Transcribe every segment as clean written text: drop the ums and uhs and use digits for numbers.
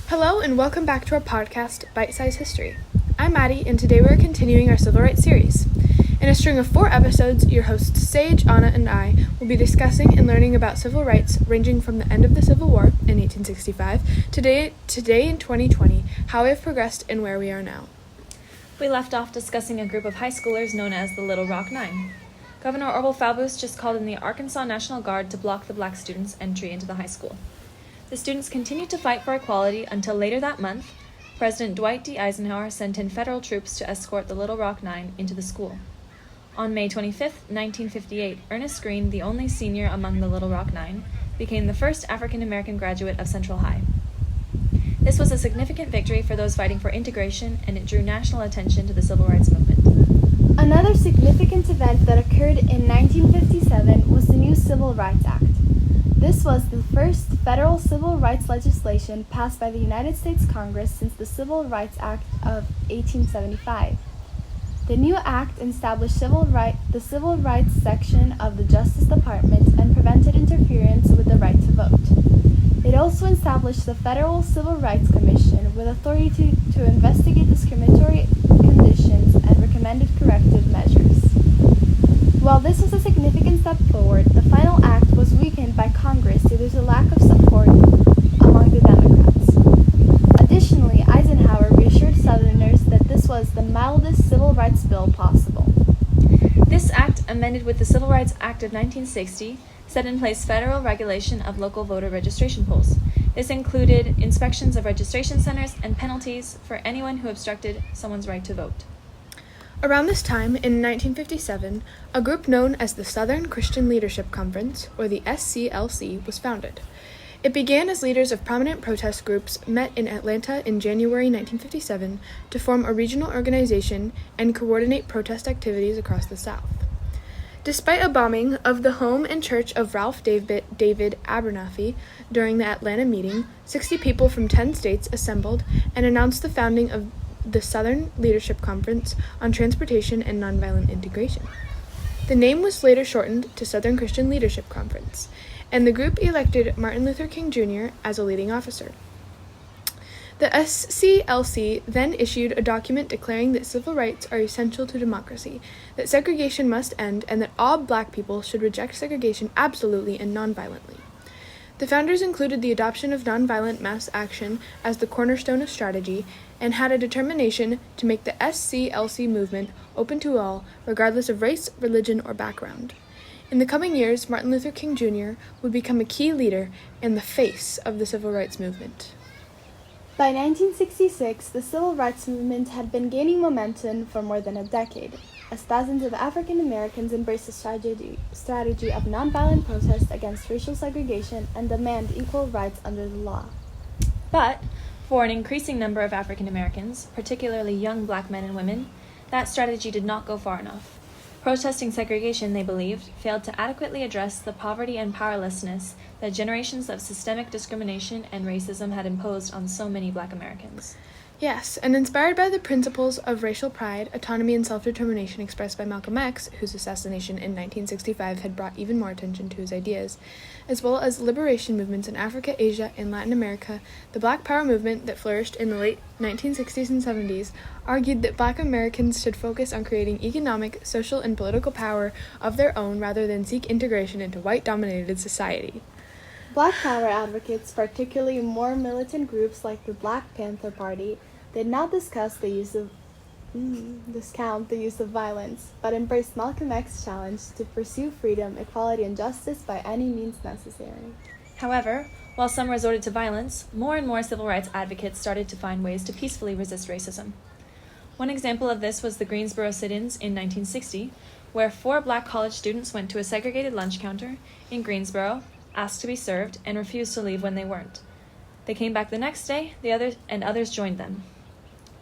Hello and welcome back to our podcast, Bitesize History. I'm Maddie, and today we're continuing our Civil Rights series. In a string of 4 episodes, your hosts Sage, Anna, and I will be discussing and learning about civil rights ranging from the end of the Civil War in 1865 to today in 2020, how we have progressed and where we are now. We left off discussing a group of high schoolers known as the Little Rock Nine. Governor Orville Faubus just called in the Arkansas National Guard to block the black students' entry into the high school. The students continued to fight for equality until later that month, President Dwight D. Eisenhower sent in federal troops to escort the Little Rock Nine into the school. On May 25, 1958, Ernest Green, the only senior among the Little Rock Nine, became the first African-American graduate of Central High. This was a significant victory for those fighting for integration, and it drew national attention to the civil rights movement. Another significant event that occurred in 1957 was the new Civil Rights Act. This was the first federal civil rights legislation passed by the United States Congress since the Civil Rights Act of 1875. The new act established the civil rights section of the Justice Department and prevented interference with the right to vote. It also established the Federal Civil Rights Commission with authority to investigate discriminatory conditions and recommended corrective measures. While this was a significant step forward, the final act was weakened by Congress due to lack of support among the Democrats. Additionally, Eisenhower reassured Southerners that this was the mildest civil rights bill possible. This act, amended with the Civil Rights Act of 1960, set in place federal regulation of local voter registration polls. This included inspections of registration centers and penalties for anyone who obstructed someone's right to vote. Around this time, in 1957, a group known as the Southern Christian Leadership Conference, or the SCLC, was founded. It began as leaders of prominent protest groups met in Atlanta in January 1957 to form a regional organization and coordinate protest activities across the South. Despite a bombing of the home and church of Ralph David Abernathy during the Atlanta meeting, 60 people from 10 states assembled and announced the founding of the Southern Leadership Conference on Transportation and Nonviolent Integration. The name was later shortened to Southern Christian Leadership Conference, and the group elected Martin Luther King Jr. as a leading officer. The SCLC then issued a document declaring that civil rights are essential to democracy, that segregation must end, and that all black people should reject segregation absolutely and nonviolently. The founders included the adoption of nonviolent mass action as the cornerstone of strategy and had a determination to make the SCLC movement open to all, regardless of race, religion, or background. In the coming years, Martin Luther King Jr. would become a key leader and the face of the civil rights movement. By 1966, the civil rights movement had been gaining momentum for more than a decade, as thousands of African Americans embraced the strategy of nonviolent protest against racial segregation and demand equal rights under the law. But, for an increasing number of African Americans, particularly young black men and women, that strategy did not go far enough. Protesting segregation, they believed, failed to adequately address the poverty and powerlessness that generations of systemic discrimination and racism had imposed on so many black Americans. Yes, and inspired by the principles of racial pride, autonomy, and self-determination expressed by Malcolm X, whose assassination in 1965 had brought even more attention to his ideas, as well as liberation movements in Africa, Asia, and Latin America, the Black Power movement that flourished in the late 1960s and 70s argued that black Americans should focus on creating economic, social, and political power of their own rather than seek integration into white-dominated society. Black Power advocates, particularly more militant groups like the Black Panther Party, did not discount the use of violence, but embraced Malcolm X's challenge to pursue freedom, equality, and justice by any means necessary. However, while some resorted to violence, more and more civil rights advocates started to find ways to peacefully resist racism. One example of this was the Greensboro sit-ins in 1960, where 4 black college students went to a segregated lunch counter in Greensboro, asked to be served, and refused to leave when they weren't. They came back the next day, others joined them.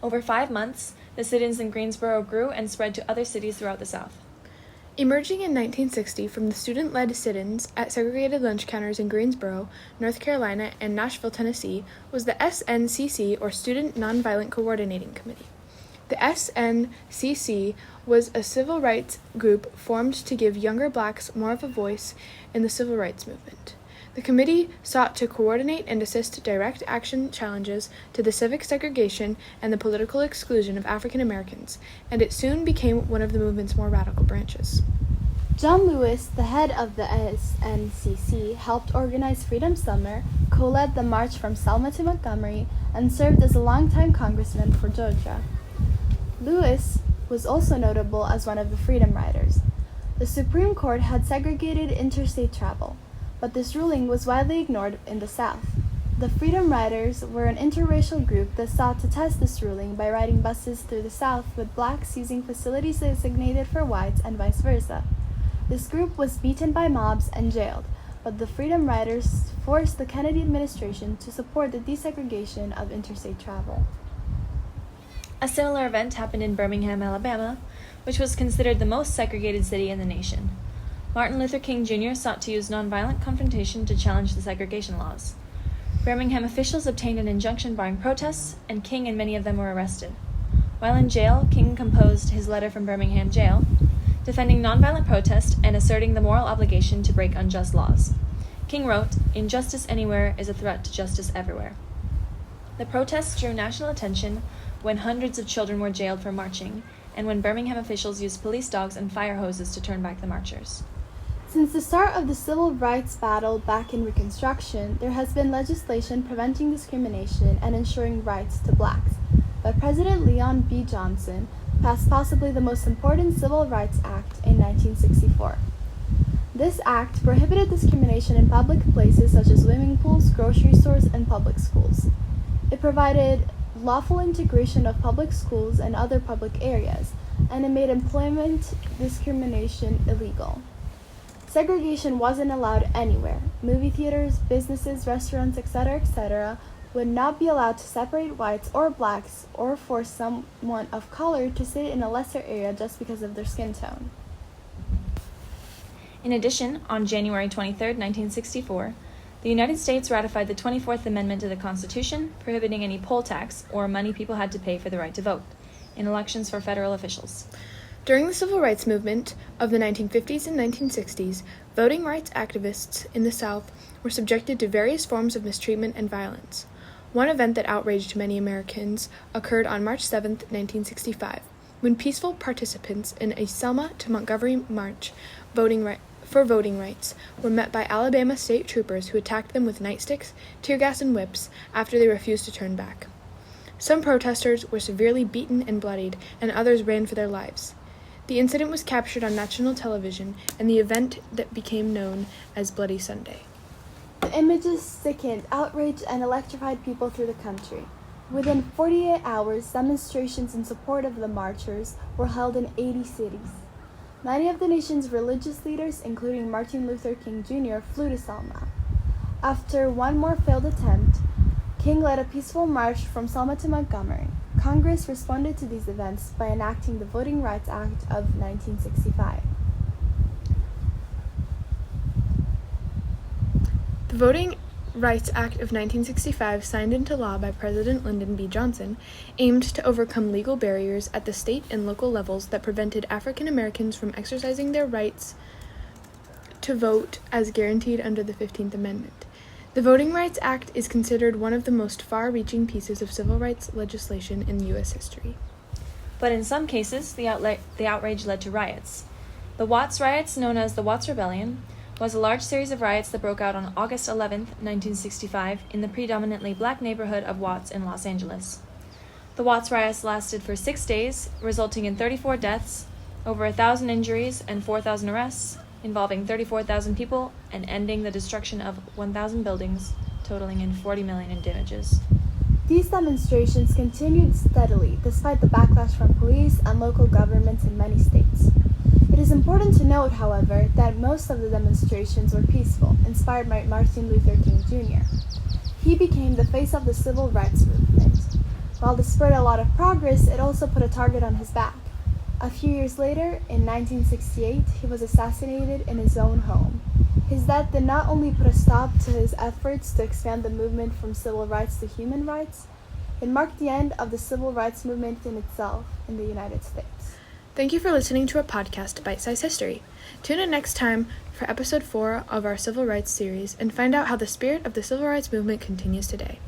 Over 5 months, the sit-ins in Greensboro grew and spread to other cities throughout the South. Emerging in 1960 from the student-led sit-ins at segregated lunch counters in Greensboro, North Carolina, and Nashville, Tennessee, was the SNCC, or Student Nonviolent Coordinating Committee. The SNCC was a civil rights group formed to give younger blacks more of a voice in the civil rights movement. The committee sought to coordinate and assist direct action challenges to the civic segregation and the political exclusion of African Americans, and it soon became one of the movement's more radical branches. John Lewis, the head of the SNCC, helped organize Freedom Summer, co-led the march from Selma to Montgomery, and served as a longtime congressman for Georgia. Lewis was also notable as one of the Freedom Riders. The Supreme Court had segregated interstate travel, but this ruling was widely ignored in the South. The Freedom Riders were an interracial group that sought to test this ruling by riding buses through the South with blacks using facilities designated for whites and vice versa. This group was beaten by mobs and jailed, but the Freedom Riders forced the Kennedy administration to support the desegregation of interstate travel. A similar event happened in Birmingham, Alabama, which was considered the most segregated city in the nation. Martin Luther King Jr. sought to use nonviolent confrontation to challenge the segregation laws. Birmingham officials obtained an injunction barring protests, and King and many of them were arrested. While in jail, King composed his letter from Birmingham jail, defending nonviolent protest and asserting the moral obligation to break unjust laws. King wrote, "Injustice anywhere is a threat to justice everywhere." The protests drew national attention when hundreds of children were jailed for marching, and when Birmingham officials used police dogs and fire hoses to turn back the marchers. Since the start of the civil rights battle back in Reconstruction, there has been legislation preventing discrimination and ensuring rights to blacks. But President Lyndon B. Johnson passed possibly the most important Civil Rights Act in 1964. This act prohibited discrimination in public places such as swimming pools, grocery stores, and public schools. It provided lawful integration of public schools and other public areas, and it made employment discrimination illegal. Segregation wasn't allowed anywhere. Movie theaters, businesses, restaurants, etc., would not be allowed to separate whites or blacks or force someone of color to sit in a lesser area just because of their skin tone. In addition, on January 23, 1964, the United States ratified the 24th Amendment to the Constitution, prohibiting any poll tax or money people had to pay for the right to vote in elections for federal officials. During the civil rights movement of the 1950s and 1960s, voting rights activists in the South were subjected to various forms of mistreatment and violence. One event that outraged many Americans occurred on March 7, 1965, when peaceful participants in a Selma to Montgomery march for voting rights were met by Alabama state troopers who attacked them with nightsticks, tear gas, and whips after they refused to turn back. Some protesters were severely beaten and bloodied, and others ran for their lives. The incident was captured on national television, and the event that became known as Bloody Sunday. The images sickened, outraged, and electrified people through the country. Within 48 hours, demonstrations in support of the marchers were held in 80 cities. Many of the nation's religious leaders, including Martin Luther King Jr., flew to Selma. After one more failed attempt, King led a peaceful march from Selma to Montgomery. Congress responded to these events by enacting the Voting Rights Act of 1965. The Voting Rights Act of 1965, signed into law by President Lyndon B. Johnson, aimed to overcome legal barriers at the state and local levels that prevented African Americans from exercising their rights to vote as guaranteed under the 15th Amendment. The Voting Rights Act is considered one of the most far-reaching pieces of civil rights legislation in U.S. history. But in some cases, the outrage led to riots. The Watts riots, known as the Watts Rebellion, was a large series of riots that broke out on August 11, 1965, in the predominantly black neighborhood of Watts in Los Angeles. The Watts riots lasted for 6 days, resulting in 34 deaths, over 1,000 injuries, and 4,000 arrests, involving 34,000 people, and ending the destruction of 1,000 buildings, totaling in $40 million in damages. These demonstrations continued steadily, despite the backlash from police and local governments in many states. It is important to note, however, that most of the demonstrations were peaceful, inspired by Martin Luther King Jr. He became the face of the civil rights movement. While this spurred a lot of progress, it also put a target on his back. A few years later, in 1968, he was assassinated in his own home. His death did not only put a stop to his efforts to expand the movement from civil rights to human rights, it marked the end of the civil rights movement in itself in the United States. Thank you for listening to a podcast, Bitesize History. Tune in next time for episode 4 of our Civil Rights series and find out how the spirit of the Civil Rights Movement continues today.